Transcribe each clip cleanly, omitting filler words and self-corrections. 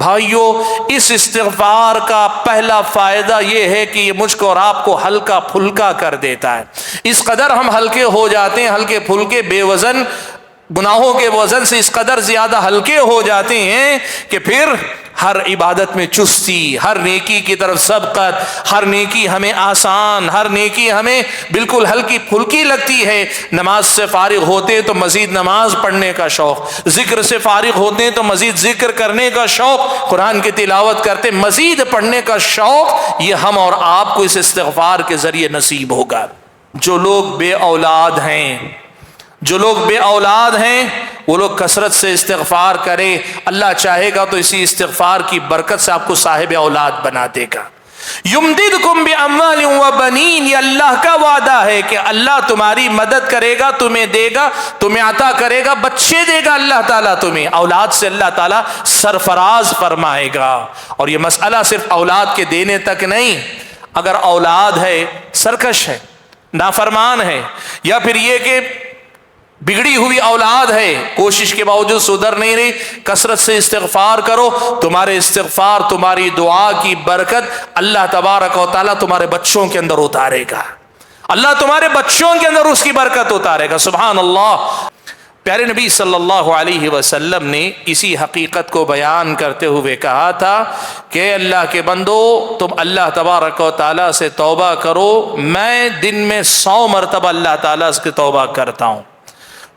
بھائیو، اس استغفار کا پہلا فائدہ یہ ہے کہ یہ مجھ کو اور آپ کو ہلکا پھلکا کر دیتا ہے۔ اس قدر ہم ہلکے ہو جاتے ہیں، ہلکے پھلکے بے وزن، گناہوں کے وزن سے اس قدر زیادہ ہلکے ہو جاتے ہیں کہ پھر ہر عبادت میں چستی، ہر نیکی کی طرف سبقت، ہر نیکی ہمیں آسان، ہر نیکی ہمیں بالکل ہلکی پھلکی لگتی ہے۔ نماز سے فارغ ہوتے تو مزید نماز پڑھنے کا شوق، ذکر سے فارغ ہوتے تو مزید ذکر کرنے کا شوق، قرآن کی تلاوت کرتے مزید پڑھنے کا شوق، یہ ہم اور آپ کو اس استغفار کے ذریعے نصیب ہوگا۔ جو لوگ بے اولاد ہیں، جو لوگ بے اولاد ہیں، وہ لوگ کثرت سے استغفار کریں، اللہ چاہے گا تو اسی استغفار کی برکت سے آپ کو صاحب اولاد بنا دے گا۔ یمددکم باموال وبنین، یہ اللہ کا وعدہ ہے کہ اللہ تمہاری مدد کرے گا، تمہیں دے گا، تمہیں عطا کرے گا، بچے دے گا اللہ تعالیٰ تمہیں، اولاد سے اللہ تعالیٰ سرفراز فرمائے گا۔ اور یہ مسئلہ صرف اولاد کے دینے تک نہیں، اگر اولاد ہے سرکش ہے، نافرمان ہے، یا پھر یہ کہ بگڑی ہوئی اولاد ہے، کوشش کے باوجود سدھر نہیں رہی، کثرت سے استغفار کرو، تمہارے استغفار، تمہاری دعا کی برکت اللہ تبارک و تعالیٰ تمہارے بچوں کے اندر اتارے گا، اللہ تمہارے بچوں کے اندر اس کی برکت اتارے گا۔ سبحان اللہ۔ پیارے نبی صلی اللہ علیہ وسلم نے اسی حقیقت کو بیان کرتے ہوئے کہا تھا کہ اللہ کے بندو، تم اللہ تبارک و تعالیٰ سے توبہ کرو، میں دن میں 100 مرتبہ اللہ تعالیٰ سے توبہ کرتا ہوں۔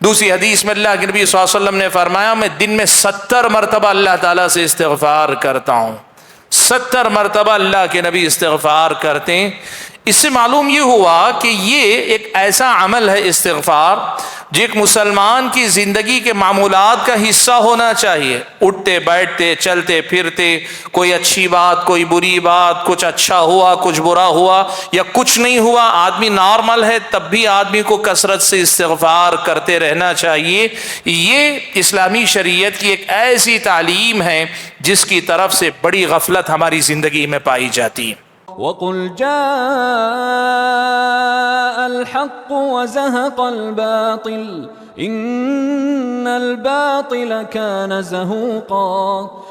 دوسری حدیث میں اللہ کے نبی صلی اللہ علیہ وسلم نے فرمایا، میں دن میں 70 مرتبہ اللہ تعالیٰ سے استغفار کرتا ہوں۔ 70 مرتبہ اللہ کے نبی استغفار کرتے ہیں۔ اس سے معلوم یہ ہوا کہ یہ ایک ایسا عمل ہے استغفار جو ایک مسلمان کی زندگی کے معمولات کا حصہ ہونا چاہیے۔ اٹھتے بیٹھتے چلتے پھرتے، کوئی اچھی بات کوئی بری بات، کچھ اچھا ہوا کچھ برا ہوا یا کچھ نہیں ہوا، آدمی نارمل ہے تب بھی آدمی کو کثرت سے استغفار کرتے رہنا چاہیے۔ یہ اسلامی شریعت کی ایک ایسی تعلیم ہے جس کی طرف سے بڑی غفلت ہماری زندگی میں پائی جاتی ہے۔ وَقُلْ جَاءَ الْحَقُّ وَزَهَقَ الْبَاطِلُ إِنَّ الْبَاطِلَ كَانَ زَهُوقًا۔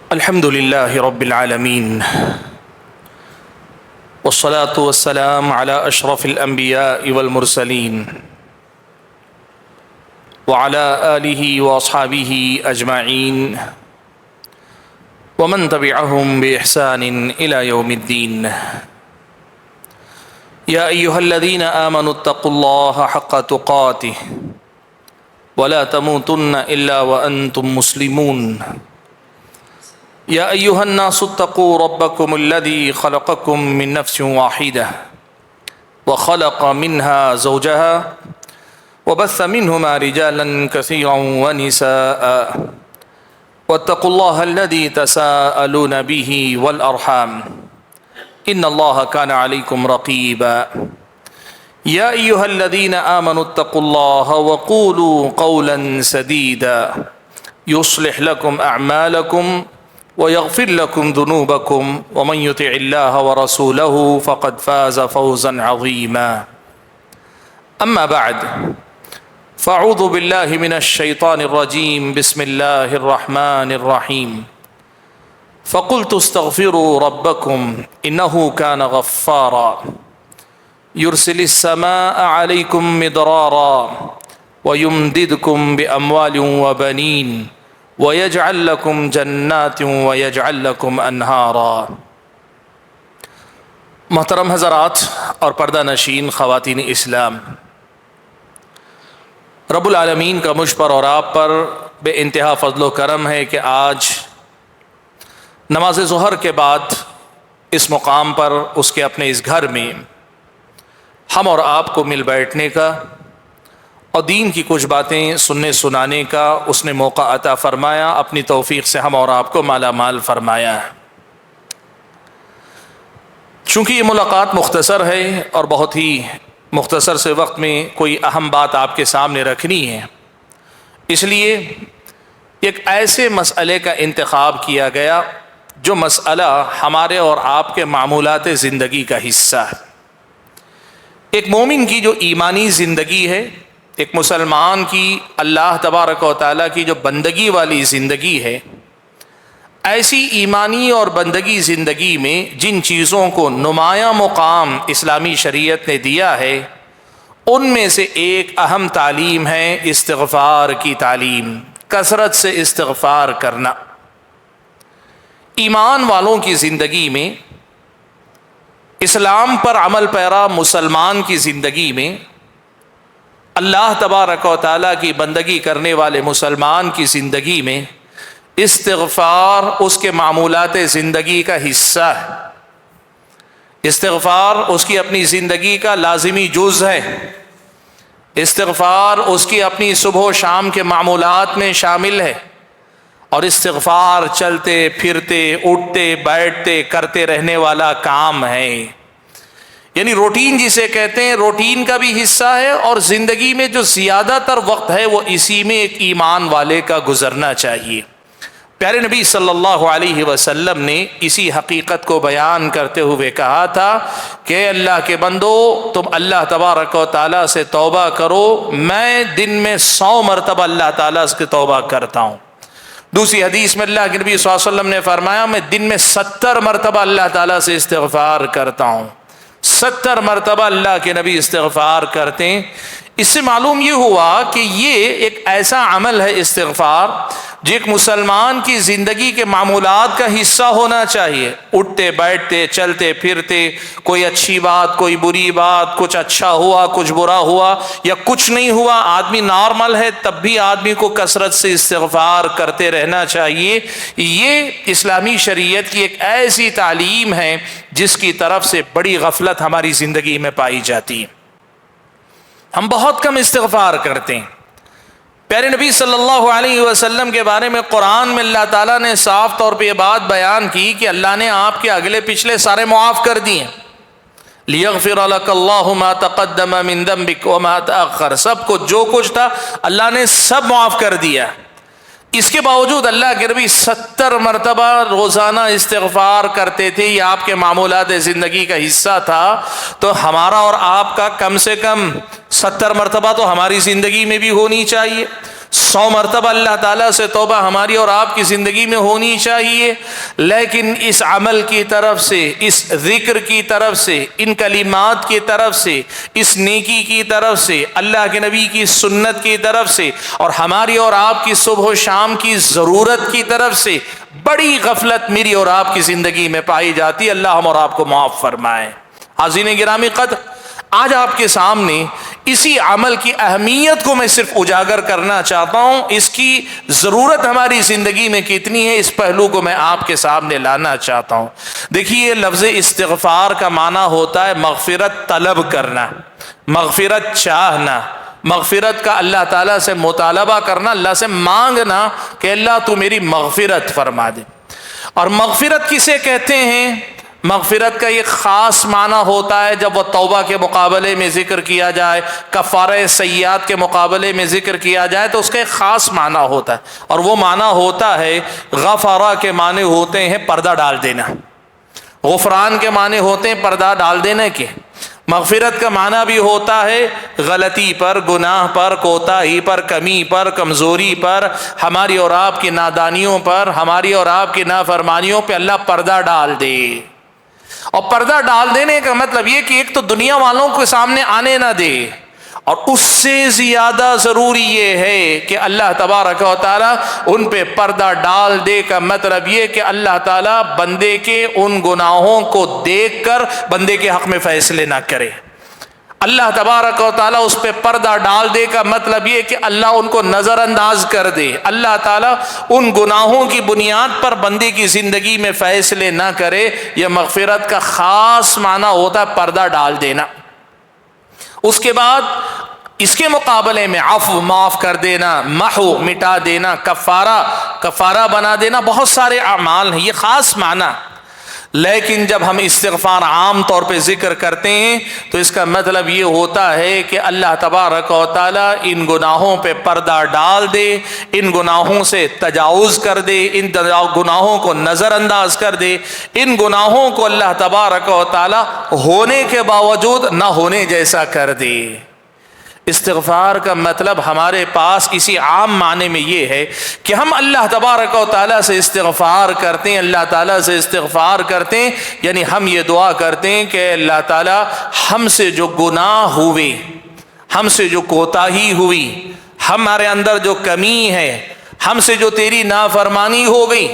الحمد للہ رب العالمین، والصلاة والسلام على اشرف الانبیاء والمرسلین وعلى آلہ واصحابہ اجمعین ومن تبعهم بإحسان إلى يوم الدين۔ يا أيها الذين آمنوا اتقوا الله حق تقاته ولا تموتن إلا وأنتم مسلمون۔ يا أيها الناس اتقوا ربكم الذي خلقكم من نفس واحدة وخلق منها زوجها وبث منهما رجالا كثيرا ونساء واتقوا الله الذي تساءلون به والأرحام إن الله كان عليكم رقيبا۔ يا أيها الذين آمنوا اتقوا الله وقولوا قولا سديدا يصلح لكم أعمالكم ويغفر لكم ذنوبكم ومن يطع الله ورسوله فقد فاز فوزا عظيما۔ أما بعد، فاعوذ باللہ من الشیطان الرجیم، بسم اللہ الرحمن الرحیم۔ فقلت استغفروا ربکم انہ کان غفارا یرسل السماء علیکم مدرارا ویمددکم باموال وبنین ویجعل لکم جنات ویجعل لکم انہارا۔ محترم حضرات اور پردہ نشین خواتین اسلام، رب العالمین کا مجھ پر اور آپ پر بے انتہا فضل و کرم ہے کہ آج نماز ظہر کے بعد اس مقام پر، اس کے اپنے اس گھر میں ہم اور آپ کو مل بیٹھنے کا اور دین کی کچھ باتیں سننے سنانے کا اس نے موقع عطا فرمایا، اپنی توفیق سے ہم اور آپ کو مالا مال فرمایا ہے۔ چونکہ یہ ملاقات مختصر ہے اور بہت ہی مختصر سے وقت میں کوئی اہم بات آپ کے سامنے رکھنی ہے، اس لیے ایک ایسے مسئلے کا انتخاب کیا گیا جو مسئلہ ہمارے اور آپ کے معمولات زندگی کا حصہ ہے۔ ایک مومن کی جو ایمانی زندگی ہے، ایک مسلمان کی اللہ تبارک و تعالیٰ کی جو بندگی والی زندگی ہے، ایسی ایمانی اور بندگی زندگی میں جن چیزوں کو نمایاں مقام اسلامی شریعت نے دیا ہے ان میں سے ایک اہم تعلیم ہے استغفار کی تعلیم، کثرت سے استغفار کرنا۔ ایمان والوں کی زندگی میں، اسلام پر عمل پیرا مسلمان کی زندگی میں، اللہ تبارک و تعالیٰ کی بندگی کرنے والے مسلمان کی زندگی میں استغفار اس کے معمولات زندگی کا حصہ ہے۔ استغفار اس کی اپنی زندگی کا لازمی جز ہے۔ استغفار اس کی اپنی صبح و شام کے معمولات میں شامل ہے، اور استغفار چلتے پھرتے اٹھتے بیٹھتے کرتے رہنے والا کام ہے۔ یعنی روٹین جسے کہتے ہیں، روٹین کا بھی حصہ ہے، اور زندگی میں جو زیادہ تر وقت ہے وہ اسی میں ایک ایمان والے کا گزرنا چاہیے۔ پیارے نبی صلی اللہ علیہ وسلم نے اسی حقیقت کو بیان کرتے ہوئے کہا تھا کہ اللہ کے بندو، تم اللہ تبارک و تعالیٰ سے توبہ کرو، میں دن میں 100 مرتبہ اللہ تعالیٰ سے توبہ کرتا ہوں۔ دوسری حدیث میں اللہ کے نبی صلی اللہ علیہ وسلم نے فرمایا میں دن میں 70 مرتبہ اللہ تعالیٰ سے استغفار کرتا ہوں۔ 70 مرتبہ اللہ کے نبی استغفار کرتے ہیں۔ اس سے معلوم یہ ہوا کہ یہ ایک ایسا عمل ہے استغفار جو ایک مسلمان کی زندگی کے معمولات کا حصہ ہونا چاہیے۔ اٹھتے بیٹھتے چلتے پھرتے کوئی اچھی بات کوئی بری بات، کچھ اچھا ہوا کچھ برا ہوا یا کچھ نہیں ہوا، آدمی نارمل ہے تب بھی آدمی کو کثرت سے استغفار کرتے رہنا چاہیے۔ یہ اسلامی شریعت کی ایک ایسی تعلیم ہے جس کی طرف سے بڑی غفلت ہماری زندگی میں پائی جاتی ہے۔ ہم بہت کم استغفار کرتے ہیں۔ پیارے نبی صلی اللہ علیہ وسلم کے بارے میں قرآن میں اللہ تعالیٰ نے صاف طور پہ یہ بات بیان کی کہ اللہ نے آپ کے اگلے پچھلے سارے معاف کر دیے۔ لِيَغْفِرَ لَكَ اللَّهُ مَا تَقَدَّمَ مِن ذَنبِكَ وَمَا تَأَخَّرَ، سب کو جو کچھ تھا اللہ نے سب معاف کر دیا۔ اس کے باوجود اللہ کے نبی 70 مرتبہ روزانہ استغفار کرتے تھے، یہ آپ کے معمولات زندگی کا حصہ تھا۔ تو ہمارا اور آپ کا کم سے کم 70 مرتبہ تو ہماری زندگی میں بھی ہونی چاہیے۔ 100 مرتبہ اللہ تعالیٰ سے توبہ ہماری اور آپ کی زندگی میں ہونی چاہیے۔ لیکن اس عمل کی طرف سے، اس ذکر کی طرف سے، ان کلمات کی طرف سے، اس نیکی کی طرف سے، اللہ کے نبی کی سنت کی طرف سے، اور ہماری اور آپ کی صبح و شام کی ضرورت کی طرف سے بڑی غفلت میری اور آپ کی زندگی میں پائی جاتی ہے۔ اللہ ہم اور آپ کو معاف فرمائے۔ حاضرین گرامی قدر، آج آپ کے سامنے اسی عمل کی اہمیت کو میں صرف اجاگر کرنا چاہتا ہوں، اس کی ضرورت ہماری زندگی میں کتنی ہے اس پہلو کو میں آپ کے سامنے لانا چاہتا ہوں۔ دیکھیے، لفظ استغفار کا معنی ہوتا ہے مغفرت طلب کرنا، مغفرت چاہنا، مغفرت کا اللہ تعالیٰ سے مطالبہ کرنا، اللہ سے مانگنا کہ اللہ تو میری مغفرت فرما دے۔ اور مغفرت کسے کہتے ہیں؟ مغفرت کا ایک خاص معنی ہوتا ہے جب وہ توبہ کے مقابلے میں ذکر کیا جائے، کفارہ سیئات کے مقابلے میں ذکر کیا جائے تو اس کا ایک خاص معنی ہوتا ہے، اور وہ معنی ہوتا ہے غفارہ کے معنی ہوتے ہیں پردہ ڈال دینا، غفران کے معنی ہوتے ہیں پردہ ڈال دینے کے۔ مغفرت کا معنی بھی ہوتا ہے غلطی پر، گناہ پر، کوتاہی پر، کمی پر، کمزوری پر، ہماری اور آپ کی نادانیوں پر، ہماری اور آپ کی نافرمانیوں پہ اللہ پردہ ڈال دے۔ اور پردہ ڈال دینے کا مطلب یہ کہ ایک تو دنیا والوں کے سامنے آنے نہ دے، اور اس سے زیادہ ضروری یہ ہے کہ اللہ تبارک و تعالیٰ ان پہ پردہ ڈال دے کا مطلب یہ کہ اللہ تعالیٰ بندے کے ان گناہوں کو دیکھ کر بندے کے حق میں فیصلے نہ کرے۔ اللہ تبارک و تعالیٰ اس پہ پردہ ڈال دے کا مطلب یہ کہ اللہ ان کو نظر انداز کر دے، اللہ تعالیٰ ان گناہوں کی بنیاد پر بندے کی زندگی میں فیصلے نہ کرے۔ یہ مغفرت کا خاص معنی ہوتا ہے پردہ ڈال دینا۔ اس کے بعد اس کے مقابلے میں عفو، معاف کر دینا، محو، مٹا دینا، کفارہ بنا دینا، بہت سارے اعمال ہیں، یہ خاص معنی۔ لیکن جب ہم استغفار عام طور پہ ذکر کرتے ہیں تو اس کا مطلب یہ ہوتا ہے کہ اللہ تبارک و تعالیٰ ان گناہوں پہ پردہ ڈال دے، ان گناہوں سے تجاوز کر دے، ان گناہوں کو نظر انداز کر دے، ان گناہوں کو اللہ تبارک و تعالیٰ ہونے کے باوجود نہ ہونے جیسا کر دے۔ استغفار کا مطلب ہمارے پاس اسی عام معنی میں یہ ہے کہ ہم اللہ تبارک و تعالیٰ سے استغفار کرتے ہیں، اللہ تعالیٰ سے استغفار کرتے ہیں، یعنی ہم یہ دعا کرتے ہیں کہ اللہ تعالیٰ ہم سے جو گناہ ہوئے، ہم سے جو کوتاہی ہوئی، ہمارے اندر جو کمی ہے، ہم سے جو تیری نافرمانی ہو گئی،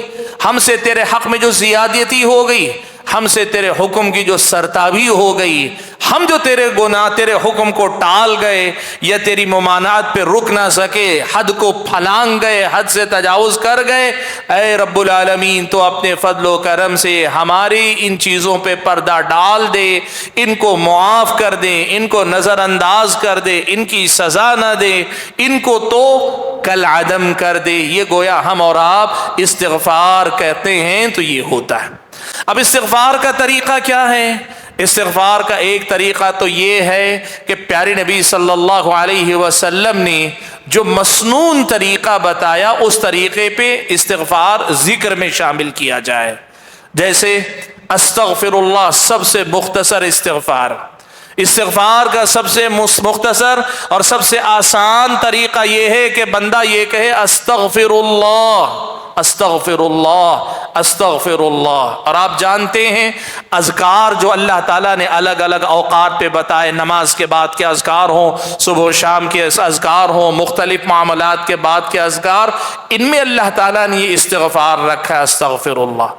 ہم سے تیرے حق میں جو زیادتی ہو گئی، ہم سے تیرے حکم کی جو سرتابی ہو گئی، ہم جو تیرے گناہ تیرے حکم کو ٹال گئے یا تیری ممانعات پہ رک نہ سکے، حد کو پھلانگ گئے، حد سے تجاوز کر گئے، اے رب العالمین تو اپنے فضل و کرم سے ہماری ان چیزوں پہ پردہ ڈال دے، ان کو معاف کر دے، ان کو نظر انداز کر دے، ان کی سزا نہ دے، ان کو تو کل عدم کر دے۔ یہ گویا ہم اور آپ استغفار کہتے ہیں تو یہ ہوتا ہے۔ اب استغفار کا طریقہ کیا ہے؟ استغفار کا ایک طریقہ تو یہ ہے کہ پیارے نبی صلی اللہ علیہ وسلم نے جو مسنون طریقہ بتایا اس طریقے پہ استغفار ذکر میں شامل کیا جائے۔ جیسے استغفر اللہ سب سے مختصر استغفار، استغفار کا سب سے مختصر اور سب سے آسان طریقہ یہ ہے کہ بندہ یہ کہے استغفر اللہ، استغفر اللہ، استغفر اللہ۔ اور آپ جانتے ہیں اذکار جو اللہ تعالیٰ نے الگ الگ اوقات پہ بتائے، نماز کے بعد کے اذکار ہوں، صبح و شام کے اذکار ہوں، مختلف معاملات کے بعد کے اذکار، ان میں اللہ تعالیٰ نے یہ استغفار رکھا ہے، استغفر اللہ۔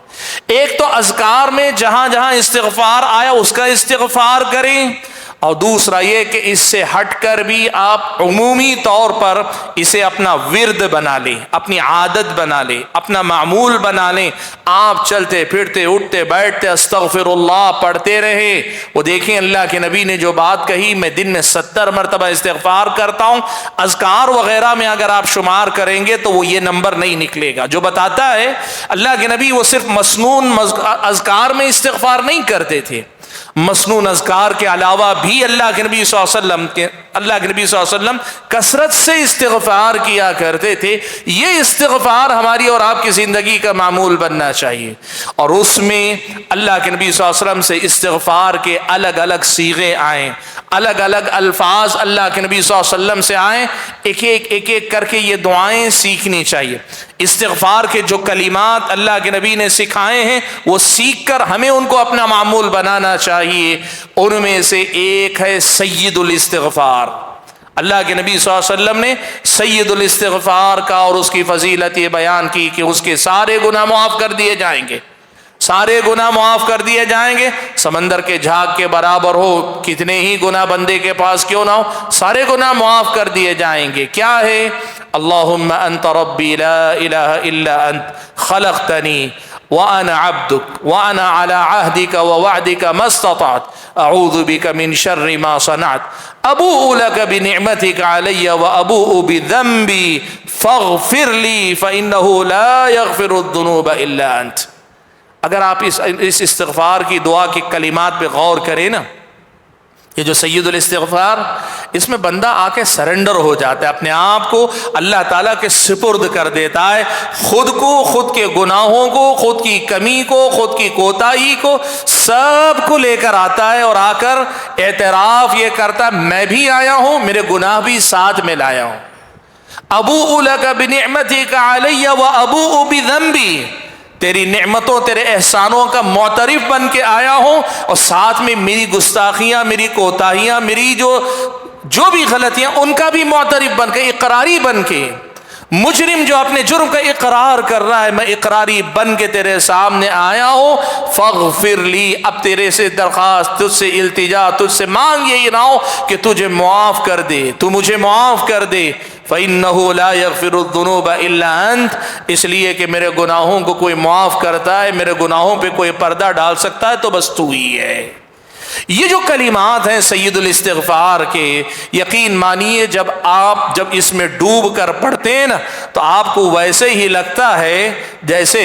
ایک تو اذکار میں جہاں جہاں استغفار آیا اس کا استغفار کریں، اور دوسرا یہ کہ اس سے ہٹ کر بھی آپ عمومی طور پر اسے اپنا ورد بنا لیں، اپنی عادت بنا لیں، اپنا معمول بنا لیں۔ آپ چلتے پھرتے اٹھتے بیٹھتے استغفر اللہ پڑھتے رہے۔ وہ دیکھیں اللہ کے نبی نے جو بات کہی، میں دن میں 70 مرتبہ استغفار کرتا ہوں، اذکار وغیرہ میں اگر آپ شمار کریں گے تو وہ یہ نمبر نہیں نکلے گا۔ جو بتاتا ہے اللہ کے نبی وہ صرف مسنون اذکار میں استغفار نہیں کرتے تھے، مسنون اذکار کے علاوہ بھی اللہ کے نبی صلی اللہ علیہ وسلم کثرت سے استغفار کیا کرتے تھے۔ یہ استغفار ہماری اور آپ کی زندگی کا معمول بننا چاہیے، اور اس میں اللہ کے نبی صلی اللہ علیہ وسلم سے استغفار کے الگ الگ صیغے آئیں، الگ الگ الفاظ اللہ کے نبی صلی اللہ علیہ وسلم سے آئیں، ایک ایک کر کے یہ دعائیں سیکھنی چاہیے۔ استغفار کے جو کلمات اللہ کے نبی نے سکھائے ہیں وہ سیکھ کر ہمیں ان کو اپنا معمول بنانا چاہیے۔ ان میں سے ایک ہے سید الاستغفار۔ اللہ کے نبی صلی اللہ علیہ وسلم نے سید الاستغفار کا اور اس کی فضیلت یہ بیان کی کہ اس کے سارے گناہ معاف کر دیے جائیں گے، سارے گناہ معاف کر دیے جائیں گے، سمندر کے جھاگ کے برابر ہو، کتنے ہی گناہ بندے کے پاس کیوں نہ ہو، سارے گناہ معاف کر دیے جائیں گے۔ کیا ہے؟ اللہم انت ربی لا الہ الا انت خلقتنی وانا عبدک وانا علی عہدک ووعدک ما استطعت اعوذ بک من شر ما صنعت ابوء لک بنعمتک علی وابوء بذنبی فاغفر لی فانہ لا یغفر الذنوب الا انت۔ اگر آپ اس استغفار کی دعا کے کلمات پہ غور کریں نا، یہ جو سید الاستغفار، اس میں بندہ آ کے سرنڈر ہو جاتا ہے، اپنے آپ کو اللہ تعالیٰ کے سپرد کر دیتا ہے، خود کو، خود کے گناہوں کو، خود کی کمی کو، خود کی کوتاہی کو، سب کو لے کر آتا ہے، اور آ کر اعتراف یہ کرتا ہے میں بھی آیا ہوں، میرے گناہ بھی ساتھ میں لایا ہوں۔ ابوء لک بنعمتک علی وابوء بذنبی، تیری نعمتوں تیرے احسانوں کا معترف بن کے آیا ہوں، اور ساتھ میں میری گستاخیاں، میری کوتاہیاں، میری جو بھی غلطیاں، ان کا بھی معترف بن کے، اقراری بن کے، مجرم جو اپنے جرم کا اقرار کر رہا ہے، میں اقراری بن کے تیرے سامنے آیا ہوں، فاغفر لی، اب تیرے سے درخواست، تجھ سے التجا، تجھ سے مانگ یہی نہ ہو کہ تجھے معاف کر دے، تو مجھے معاف کر دے، فَإِنَّهُ لَا يَغْفِرُ الذُّنُوبَ إِلَّا أَنْتَ، اس لیے کہ میرے گناہوں کو کوئی معاف کرتا ہے، میرے گناہوں پہ کوئی پردہ ڈال سکتا ہے تو بس تو ہی ہے۔ یہ جو کلمات ہیں سید الاستغفار کے، یقین مانیے جب اس میں ڈوب کر پڑھتے ہیں نا تو آپ کو ویسے ہی لگتا ہے جیسے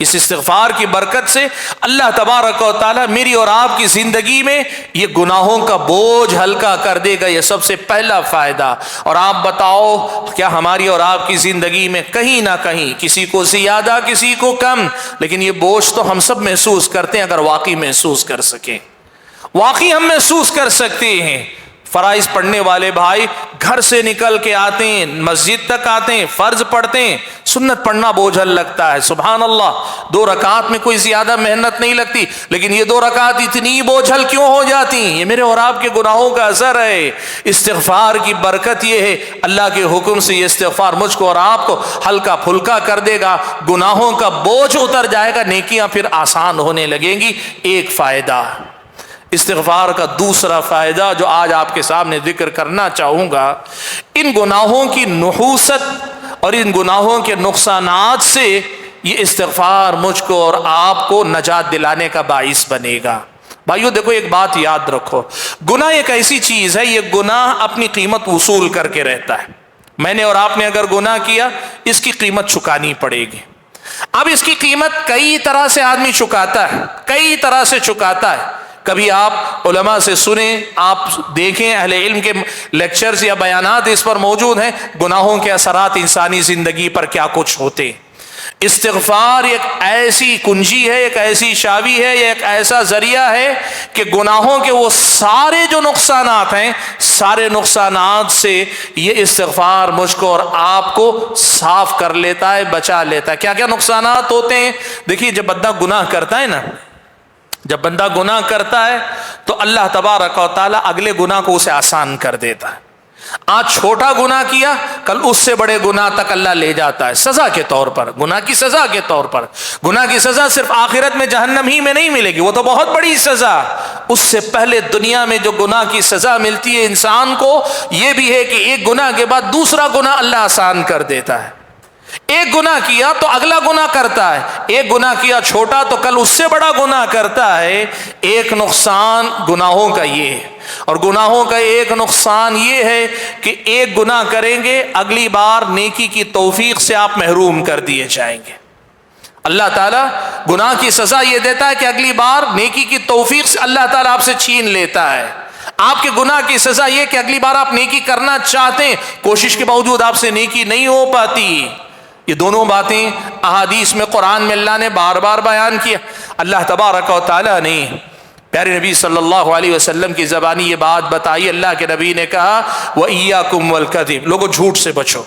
اس استغفار کی برکت سے اللہ تبارک و تعالیٰ میری اور آپ کی زندگی میں یہ گناہوں کا بوجھ ہلکا کر دے گا. یہ سب سے پہلا فائدہ. اور آپ بتاؤ کیا ہماری اور آپ کی زندگی میں کہیں نہ کہیں کسی کو زیادہ کسی کو کم, لیکن یہ بوجھ تو ہم سب محسوس کرتے ہیں. اگر واقعی محسوس کر سکیں, واقعی ہم محسوس کر سکتے ہیں. فرائض پڑھنے والے بھائی گھر سے نکل کے آتے ہیں, مسجد تک آتے ہیں, فرض پڑھتے ہیں, سنت پڑھنا بوجھل لگتا ہے. سبحان اللہ, 2 رکعات میں کوئی زیادہ محنت نہیں لگتی, لیکن یہ 2 رکعات اتنی بوجھل کیوں ہو جاتی ہیں؟ یہ میرے اور آپ کے گناہوں کا اثر ہے. استغفار کی برکت یہ ہے, اللہ کے حکم سے یہ استغفار مجھ کو اور آپ کو ہلکا پھلکا کر دے گا, گناہوں کا بوجھ اتر جائے گا, نیکیاں پھر آسان ہونے لگیں گی. ایک فائدہ. استغفار کا دوسرا فائدہ جو آج آپ کے سامنے ذکر کرنا چاہوں گا, ان گناہوں کی نحوست اور ان گناہوں کے نقصانات سے یہ استغفار مجھ کو اور آپ کو نجات دلانے کا باعث بنے گا. بھائیو دیکھو, ایک بات یاد رکھو, گناہ ایک ایسی چیز ہے, یہ گناہ اپنی قیمت وصول کر کے رہتا ہے. میں نے اور آپ نے اگر گناہ کیا, اس کی قیمت چکانی پڑے گی. اب اس کی قیمت کئی طرح سے آدمی چکاتا ہے, کئی طرح سے چکاتا ہے. کبھی آپ علماء سے سنیں, آپ دیکھیں, اہل علم کے لیکچرز یا بیانات اس پر موجود ہیں, گناہوں کے اثرات انسانی زندگی پر کیا کچھ ہوتے. استغفار ایک ایسی کنجی ہے, ایک ایسی چابی ہے, ایک ایسا ذریعہ ہے کہ گناہوں کے وہ سارے جو نقصانات ہیں, سارے نقصانات سے یہ استغفار مجھ کو اور آپ کو صاف کر لیتا ہے, بچا لیتا ہے. کیا کیا نقصانات ہوتے ہیں؟ دیکھیے, جب بندہ گناہ کرتا ہے نا, جب بندہ گناہ کرتا ہے تو اللہ تبارک و تعالیٰ اگلے گناہ کو اسے آسان کر دیتا ہے. آج چھوٹا گناہ کیا, کل اس سے بڑے گناہ تک اللہ لے جاتا ہے, سزا کے طور پر, گناہ کی سزا کے طور پر. گناہ کی سزا صرف آخرت میں جہنم ہی میں نہیں ملے گی, وہ تو بہت بڑی سزا. اس سے پہلے دنیا میں جو گناہ کی سزا ملتی ہے انسان کو, یہ بھی ہے کہ ایک گناہ کے بعد دوسرا گناہ اللہ آسان کر دیتا ہے. ایک گناہ کیا تو اگلا گناہ کرتا ہے, ایک گناہ کیا چھوٹا تو کل اس سے بڑا گناہ کرتا ہے. ایک نقصان گناہوں کا یہ ہے, اور گناہوں کا ایک نقصان یہ ہے کہ ایک گناہ کریں گے, اگلی بار نیکی کی توفیق سے آپ محروم کر دیے جائیں گے. اللہ تعالیٰ گناہ کی سزا یہ دیتا ہے کہ اگلی بار نیکی کی توفیق سے اللہ تعالیٰ آپ سے چھین لیتا ہے. آپ کے گناہ کی سزا یہ کہ اگلی بار آپ نیکی کرنا چاہتے ہیں, کوشش کے باوجود آپ سے نیکی نہیں ہو پاتی. یہ دونوں باتیں احادیث میں, قرآن میں اللہ نے بار بار بیان کیا. اللہ تبارک و تعالیٰ نے پیارے نبی صلی اللہ علیہ وسلم کی زبانی یہ بات بتائی. اللہ کے نبی نے کہا وَإِيَّاكُمْ وَالْكَذِبِ, لوگو جھوٹ سے بچو.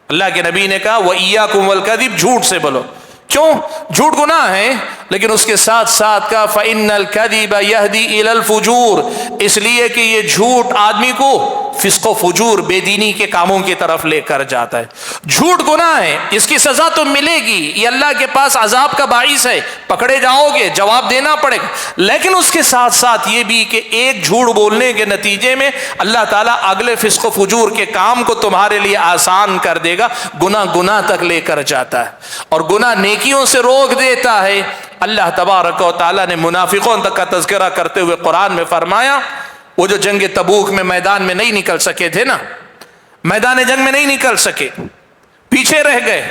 اللہ کے نبی نے کہا وَإِيَّاكُمْ وَالْكَذِبِ, جھوٹ سے بولو. کیوں؟ جھوٹ گناہ ہے, لیکن اس کے ساتھ ساتھ کہا فَإِنَّ الْكَذِبَ يَهْدِي إِلَى الْفُجُورِ, اس لیے کہ یہ جھوٹ آدمی کو فسق و فجور, بے دینی کے کاموں کی طرف لے کر جاتا ہے. جھوٹ گناہ ہے, اس کی سزا تو ملے گی, یہ اللہ کے پاس عذاب کا باعث ہے, پکڑے جاؤ گے, جواب دینا پڑے گا. لیکن اس کے ساتھ ساتھ یہ بھی کہ ایک جھوٹ بولنے کے نتیجے میں اللہ تعالیٰ اگلے فسق و فجور کے کام کو تمہارے لیے آسان کر دے گا. گناہ تک لے کر جاتا ہے, اور گناہ نیکیوں سے روک دیتا ہے. اللہ تبارک و تعالیٰ نے منافقوں تک کا تذکرہ کرتے ہوئے قرآن میں فرمایا, وہ جو جنگ تبوک میں میدان میں نہیں نکل سکے تھے نا, میدان جنگ میں نہیں نکل سکے, پیچھے رہ گئے,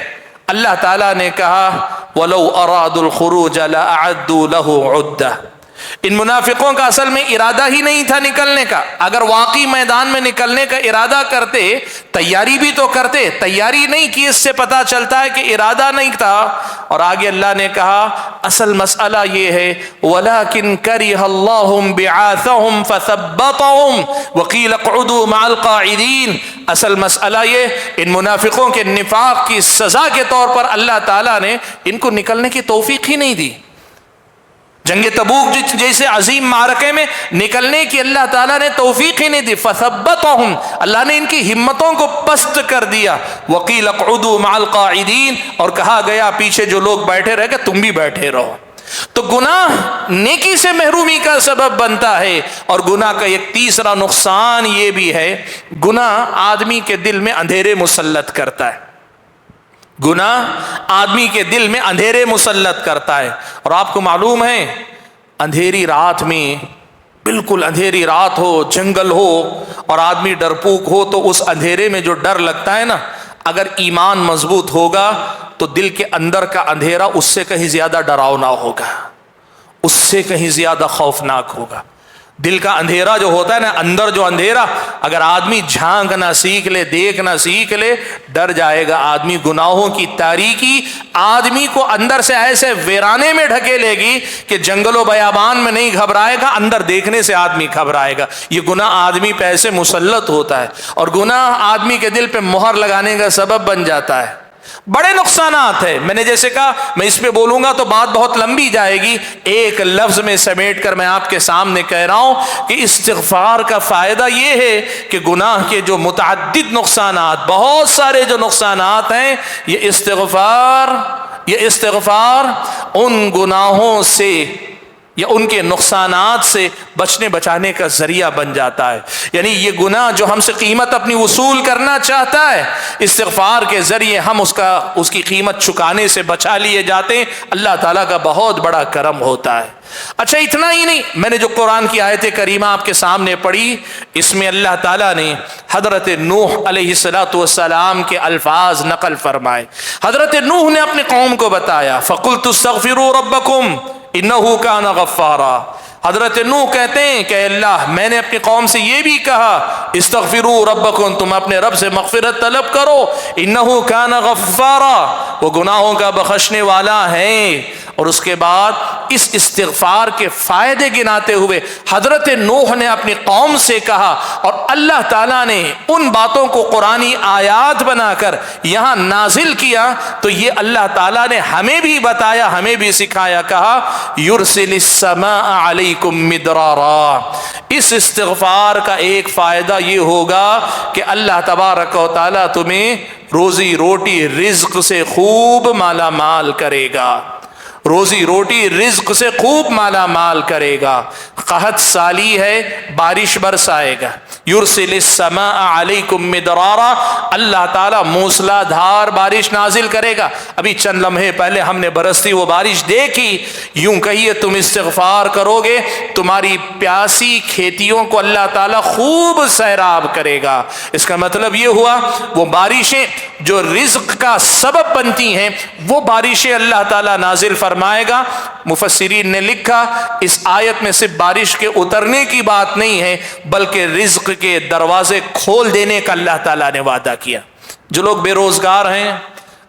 اللہ تعالیٰ نے کہا وَلَوْ أَرَادُوا الْخُرُوجَ لَأَعَدُّوا لَهُ عُدَّةً. ان منافقوں کا اصل میں ارادہ ہی نہیں تھا نکلنے کا. اگر واقعی میدان میں نکلنے کا ارادہ کرتے, تیاری بھی تو کرتے, تیاری نہیں کی, اس سے پتا چلتا ہے کہ ارادہ نہیں تھا. اور آگے اللہ نے کہا اصل مسئلہ یہ ہے وَلَكِنْ كَرِهَ اللَّهُمْ بِعَاثَهُمْ فَثَبَّطَهُمْ وَقِيلَ اقْعُدُوا مَعَ الْقَاعِدِينَ. اصل مسئلہ یہ, ان منافقوں کے نفاق کی سزا کے طور پر اللہ تعالیٰ نے ان کو نکلنے کی توفیق ہی نہیں دی. جنگ تبوک جیسے عظیم معرکے میں نکلنے کی اللہ تعالیٰ نے توفیق ہی نہیں دی. فثبتهم, اللہ نے ان کی ہمتوں کو پست کر دیا. وقیل اقعدوا مع القاعدین, اور کہا گیا پیچھے جو لوگ بیٹھے رہ گئے تم بھی بیٹھے رہو. تو گناہ نیکی سے محرومی کا سبب بنتا ہے. اور گناہ کا ایک تیسرا نقصان یہ بھی ہے, گناہ آدمی کے دل میں اندھیرے مسلط کرتا ہے. گناہ آدمی کے دل میں اندھیرے مسلط کرتا ہے. اور آپ کو معلوم ہے اندھیری رات میں, بالکل اندھیری رات ہو, جنگل ہو, اور آدمی ڈرپوک ہو, تو اس اندھیرے میں جو ڈر لگتا ہے نا, اگر ایمان مضبوط ہوگا تو دل کے اندر کا اندھیرا اس سے کہیں زیادہ ڈراؤنا ہوگا، اس سے کہیں زیادہ خوفناک ہوگا۔ دل کا اندھیرا جو ہوتا ہے نا، اندر جو اندھیرا، اگر آدمی جھانکنا سیکھ لے، دیکھنا سیکھ لے، ڈر جائے گا آدمی۔ گناہوں کی تاریکی آدمی کو اندر سے ایسے ویرانے میں ڈھکے لے گی کہ جنگل و بیابان میں نہیں گھبرائے گا، اندر دیکھنے سے آدمی گھبرائے گا۔ یہ گناہ آدمی پہ ایسے مسلط ہوتا ہے، اور گناہ آدمی کے دل پہ مہر لگانے کا سبب بن جاتا ہے۔ بڑے نقصانات ہیں، میں نے جیسے کہا میں اس پہ بولوں گا تو بات بہت لمبی جائے گی، ایک لفظ میں سمیٹ کر میں آپ کے سامنے کہہ رہا ہوں کہ استغفار کا فائدہ یہ ہے کہ گناہ کے جو متعدد نقصانات، بہت سارے جو نقصانات ہیں، یہ استغفار ان گناہوں سے یا ان کے نقصانات سے بچانے کا ذریعہ بن جاتا ہے۔ یعنی یہ گناہ جو ہم سے قیمت اپنی وصول کرنا چاہتا ہے، استغفار کے ذریعے ہم اس کی قیمت چکانے سے بچا لیے جاتے ہیں۔ اللہ تعالیٰ کا بہت بڑا کرم ہوتا ہے۔ اچھا اتنا ہی نہیں، میں نے جو قرآن کی آیت کریمہ آپ کے سامنے پڑھی، اس میں اللہ تعالیٰ نے حضرت نوح علیہ السلام کے الفاظ نقل فرمائے۔ حضرت نوح نے اپنی قوم کو بتایا، فَقُلْتُ اسْتَغْفِرُوا رَبَّكُمْ إِنَّهُ كَانَ غَفَّارًا۔ حضرت نوح کہتے ہیں کہ اللہ، میں نے اپنی قوم سے یہ بھی کہا، استغفروا ربکم، تم اپنے رب سے مغفرت طلب کرو، انہ کان غفارا، وہ گناہوں کا بخشنے والا ہے۔ اور اس کے بعد اس استغفار کے فائدے گناتے ہوئے حضرت نوح نے اپنی قوم سے کہا، اور اللہ تعالیٰ نے ان باتوں کو قرآنی آیات بنا کر یہاں نازل کیا، تو یہ اللہ تعالیٰ نے ہمیں بھی بتایا، ہمیں بھی سکھایا، کہا یرسل السماء علیکم مدرارا۔ اس استغفار کا ایک فائدہ یہ ہوگا کہ اللہ تبارک و تعالیٰ تمہیں روزی روٹی رزق سے خوب مالا مال کرے گا، روزی روٹی رزق سے خوب مالا مال کرے گا۔ قحط سالی ہے، بارش برسائے گا۔ یرسل السماء علیکم مدرارا، اللہ تعالیٰ موسلا دھار بارش نازل کرے گا۔ ابھی چند لمحے پہلے ہم نے برستی وہ بارش دیکھی۔ یوں کہیے تم استغفار کرو گے، تمہاری پیاسی کھیتیوں کو اللہ تعالیٰ خوب سیراب کرے گا۔ اس کا مطلب یہ ہوا وہ بارشیں جو رزق کا سبب بنتی ہیں، وہ بارشیں اللہ تعالیٰ نازل فرمائے گا۔ مفسرین نے لکھا اس آیت میں صرف بارش کے اترنے کی بات نہیں ہے، بلکہ رزق کے دروازے کھول دینے کا اللہ تعالیٰ نے وعدہ کیا۔ جو لوگ بے روزگار ہیں،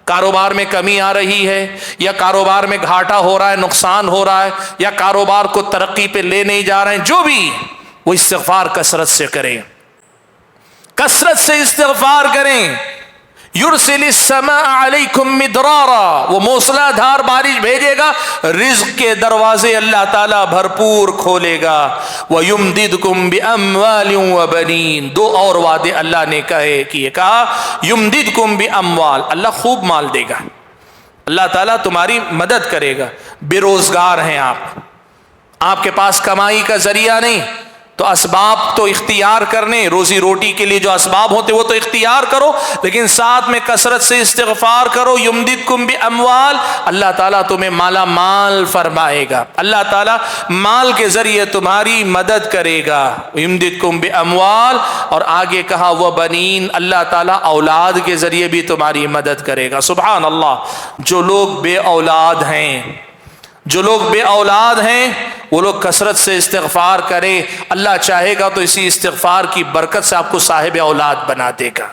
کاروبار میں کمی آ رہی ہے، یا کاروبار میں گھاٹا ہو رہا ہے، نقصان ہو رہا ہے، یا کاروبار کو ترقی پہ لے نہیں جا رہے ہیں، جو بھی، وہ استغفار کثرت سے کریں، کثرت سے استغفار کریں۔ یرسل السماء علیکم مدرارا، وہ موسلا دھار بارش بھیجے گا، رزق کے دروازے اللہ تعالیٰ بھرپور کھولے گا۔ وَيُمْدِدْكُمْ بِأَمْوَالٍ وَبَنِينَ، دو اور وعدے اللہ نے کہا، یمددکم بِأَمْوال، اللہ خوب مال دے گا، اللہ تعالیٰ تمہاری مدد کرے گا۔ بے روزگار ہیں آپ کے پاس کمائی کا ذریعہ نہیں، تو اسباب تو اختیار کرنے، روزی روٹی کے لیے جو اسباب ہوتے وہ تو اختیار کرو، لیکن ساتھ میں کثرت سے استغفار کرو۔ یمددکم باموال، اللہ تعالیٰ تمہیں مالا مال فرمائے گا، اللہ تعالیٰ مال کے ذریعے تمہاری مدد کرے گا۔ یمددکم باموال، اور آگے کہا وبنین، اللہ تعالیٰ اولاد کے ذریعے بھی تمہاری مدد کرے گا۔ سبحان اللہ، جو لوگ بے اولاد ہیں، جو لوگ بے اولاد ہیں، وہ لوگ کثرت سے استغفار کریں، اللہ چاہے گا تو اسی استغفار کی برکت سے آپ کو صاحب اولاد بنا دے گا۔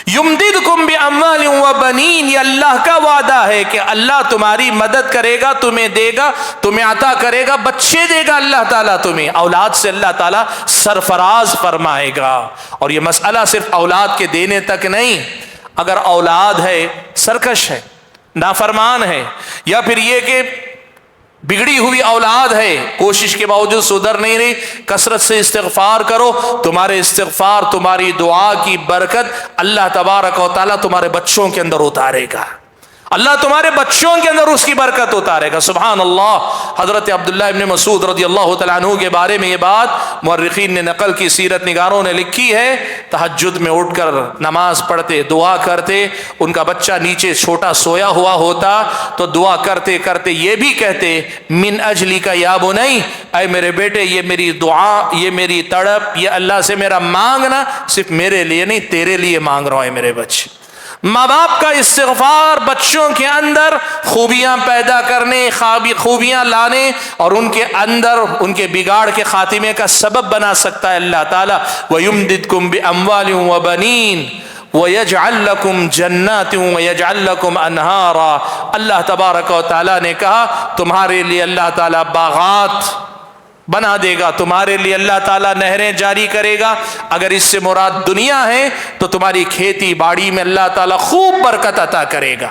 یمددکم باموال وبنین، یہ اللہ کا وعدہ ہے کہ اللہ تمہاری مدد کرے گا، تمہیں دے گا، تمہیں عطا کرے گا، بچے دے گا اللہ تعالیٰ تمہیں، اولاد سے اللہ تعالیٰ سرفراز فرمائے گا۔ اور یہ مسئلہ صرف اولاد کے دینے تک نہیں، اگر اولاد ہے سرکش ہے، نافرمان ہے، یا پھر یہ کہ بگڑی ہوئی اولاد ہے، کوشش کے باوجود سدھر نہیں رہی، کثرت سے استغفار کرو، تمہارے استغفار، تمہاری دعا کی برکت اللہ تبارک و تعالیٰ تمہارے بچوں کے اندر اتارے گا، اللہ تمہارے بچوں کے اندر اس کی برکت اتارے گا۔ سبحان اللہ۔ حضرت عبداللہ ابن مسعود رضی اللہ تعالیٰ عنہ کے بارے میں یہ بات مورخین نے نقل کی، سیرت نگاروں نے لکھی ہے، تہجد میں اٹھ کر نماز پڑھتے، دعا کرتے، ان کا بچہ نیچے چھوٹا سویا ہوا ہوتا تو دعا کرتے کرتے یہ بھی کہتے، من اجلی کا یا بنی، اے میرے بیٹے، یہ میری دعا، یہ میری تڑپ، یہ اللہ سے میرا مانگنا صرف میرے لیے نہیں، تیرے لیے مانگ رہا ہوں، اے میرے بچے۔ ماں باپ کا استغفار بچوں کے اندر خوبیاں پیدا کرنے، خوبیاں لانے اور ان کے اندر ان کے بگاڑ کے خاتمے کا سبب بنا سکتا ہے اللہ تعالیٰ۔ وَيُمْدِدْكُمْ بِأَمْوَالٍ وَبَنِينَ وَيَجْعَلْ لَكُمْ جَنَّاتٍ وَيَجْعَلْ لَكُمْ أَنْهَارًا۔ اللہ تبارک و تعالیٰ نے کہا تمہارے لیے اللہ تعالیٰ باغات بنا دے گا، تمہارے لیے اللہ تعالیٰ نہریں جاری کرے گا۔ اگر اس سے مراد دنیا ہے تو تمہاری کھیتی باڑی میں اللہ تعالیٰ خوب برکت عطا کرے گا،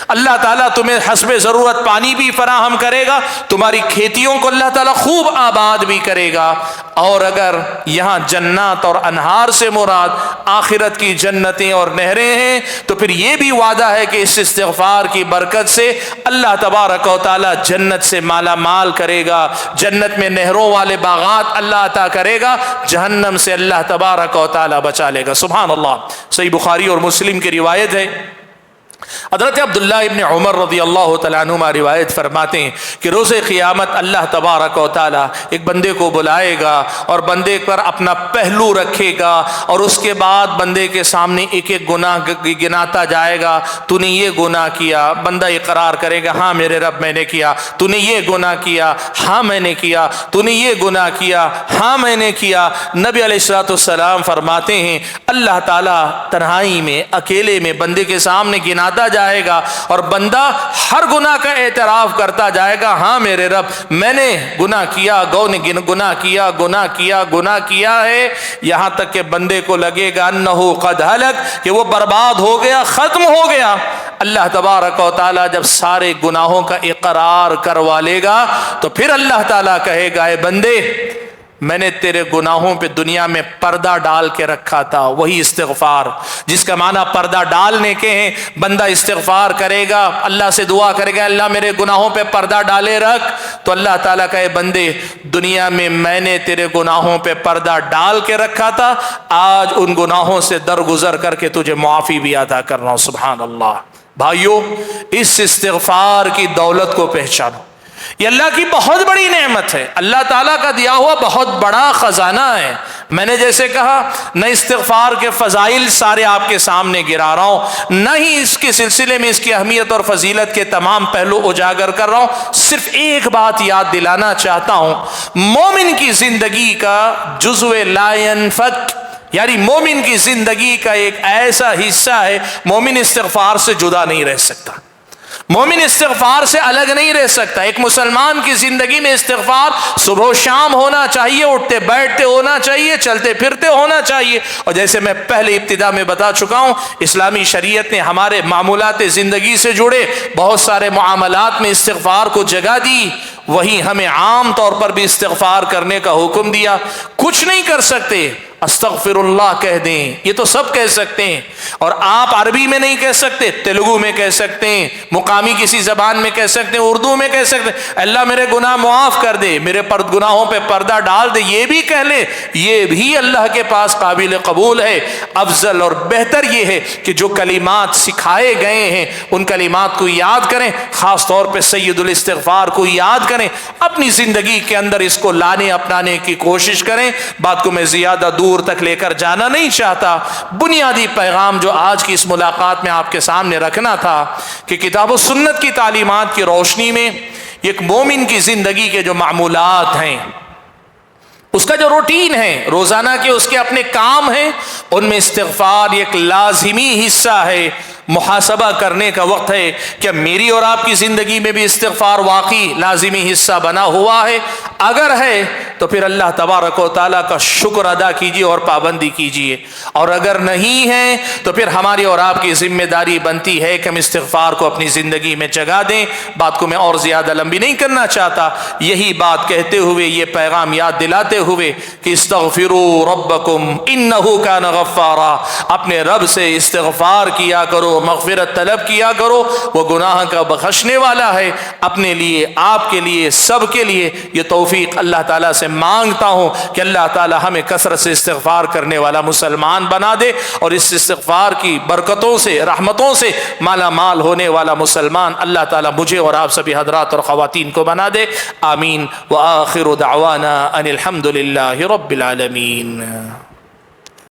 اللہ تعالیٰ تمہیں حسب ضرورت پانی بھی فراہم کرے گا، تمہاری کھیتیوں کو اللہ تعالیٰ خوب آباد بھی کرے گا۔ اور اگر یہاں جنات اور انہار سے مراد آخرت کی جنتیں اور نہریں ہیں تو پھر یہ بھی وعدہ ہے کہ اس استغفار کی برکت سے اللہ تبارک و تعالیٰ جنت سے مالا مال کرے گا، جنت میں نہروں والے باغات اللہ عطا کرے گا، جہنم سے اللہ تبارک و تعالیٰ بچا لے گا۔ سبحان اللہ۔ صحیح بخاری اور مسلم کی روایت ہے، حضرت عبداللہ ابن عمر رضی اللہ تعالیٰ عنہما روایت فرماتے ہیں کہ روز قیامت اللہ تبارک و تعالیٰ ایک بندے کو بلائے گا اور بندے پر اپنا پہلو رکھے گا اور اس کے بعد بندے کے سامنے ایک ایک گناہ گناتا جائے گا۔ تو نے یہ گناہ کیا، بندہ اقرار کرے گا ہاں میرے رب میں نے کیا۔ تو نے یہ گناہ کیا، ہاں میں نے کیا۔ تو نے یہ گناہ کیا، ہاں میں نے کیا۔ نبی علیہ الصلوۃ والسلام فرماتے ہیں اللہ تعالیٰ تنہائی میں اکیلے میں بندے کے سامنے گناتا جائے گا اور بندہ ہر گناہ کا اعتراف کرتا جائے گا ہاں میرے رب میں نے گناہ کیا، گناہ کیا ہے، یہاں تک کہ بندے کو لگے گا انہو قد ہلک کہ وہ برباد ہو گیا، ختم ہو گیا۔ اللہ تبارک و تعالیٰ جب سارے گناہوں کا اقرار کروا لے گا تو پھر اللہ تعالیٰ کہے گا اے بندے میں نے تیرے گناہوں پہ دنیا میں پردہ ڈال کے رکھا تھا۔ وہی استغفار جس کا معنی پردہ ڈالنے کے ہیں، بندہ استغفار کرے گا، اللہ سے دعا کرے گا اللہ میرے گناہوں پہ پردہ ڈالے رکھ، تو اللہ تعالیٰ کہے بندے دنیا میں نے تیرے گناہوں پہ پردہ ڈال کے رکھا تھا، آج ان گناہوں سے درگزر کر کے تجھے معافی بھی عطا کر رہا ہوں۔ سبحان اللہ۔ بھائیو اس استغفار کی دولت کو پہچانو، یہ اللہ کی بہت بڑی نعمت ہے، اللہ تعالیٰ کا دیا ہوا بہت بڑا خزانہ ہے۔ میں نے جیسے کہا نہ استغفار کے فضائل سارے آپ کے سامنے گرا رہا ہوں، نہ ہی اس کے سلسلے میں اس کی اہمیت اور فضیلت کے تمام پہلو اجاگر کر رہا ہوں، صرف ایک بات یاد دلانا چاہتا ہوں، مومن کی زندگی کا جزو لا ينفك، یعنی مومن کی زندگی کا ایک ایسا حصہ ہے، مومن استغفار سے جدا نہیں رہ سکتا، مومن استغفار سے الگ نہیں رہ سکتا۔ ایک مسلمان کی زندگی میں استغفار صبح و شام ہونا چاہیے، اٹھتے بیٹھتے ہونا چاہیے، چلتے پھرتے ہونا چاہیے۔ اور جیسے میں پہلے ابتدا میں بتا چکا ہوں، اسلامی شریعت نے ہمارے معمولات زندگی سے جڑے بہت سارے معاملات میں استغفار کو جگہ دی، وہیں ہمیں عام طور پر بھی استغفار کرنے کا حکم دیا۔ کچھ نہیں کر سکتے استغفر اللہ کہہ دیں، یہ تو سب کہہ سکتے ہیں، اور آپ عربی میں نہیں کہہ سکتے، تیلگو میں کہہ سکتے ہیں، مقامی کسی زبان میں کہہ سکتے ہیں، اردو میں کہہ سکتے ہیں اللہ میرے گناہ معاف کر دے، میرے گناہوں پہ پردہ ڈال دے، یہ بھی کہہ لیں، یہ بھی اللہ کے پاس قابل قبول ہے۔ افضل اور بہتر یہ ہے کہ جو کلمات سکھائے گئے ہیں ان کلمات کو یاد کریں، خاص طور پہ سید الاستغفار کو یاد کریں، اپنی زندگی کے اندر اس کو لانے اپنانے کی کوشش کریں۔ بات کو میں زیادہ دور تک لے کر جانا نہیں چاہتا، بنیادی پیغام جو آج کی اس ملاقات میں آپ کے سامنے رکھنا تھا کہ کتاب و سنت کی تعلیمات کی روشنی میں ایک مومن کی زندگی کے جو معمولات ہیں، اس کا جو روٹین ہے، روزانہ کے اس کے اپنے کام ہیں، ان میں استغفار ایک لازمی حصہ ہے۔ محاسبہ کرنے کا وقت ہے کہ میری اور آپ کی زندگی میں بھی استغفار واقعی لازمی حصہ بنا ہوا ہے، اگر ہے تو پھر اللہ تبارک و تعالیٰ کا شکر ادا کیجیے اور پابندی کیجیے، اور اگر نہیں ہے تو پھر ہماری اور آپ کی ذمہ داری بنتی ہے کہ ہم استغفار کو اپنی زندگی میں جگہ دیں۔ بات کو میں اور زیادہ لمبی نہیں کرنا چاہتا، یہی بات کہتے ہوئے، یہ پیغام یاد دلاتے ہوئے کہ استغفروا ربکم انہ کان غفارا، اپنے رب سے استغفار کیا کرو، مغفرت طلب کیا کرو، وہ گناہ کا بخشنے والا ہے۔ اپنے لیے، آپ کے لیے، سب کے لیے یہ توفیق اللہ تعالیٰ سے مانگتا ہوں کہ اللہ تعالیٰ ہمیں کثرت سے استغفار کرنے والا مسلمان بنا دے، اور اس استغفار کی برکتوں سے، رحمتوں سے مالا مال ہونے والا مسلمان اللہ تعالیٰ مجھے اور آپ سبھی حضرات اور خواتین کو بنا دے۔ آمین۔ وآخر دعوانا ان الحمد للہ رب العالمین۔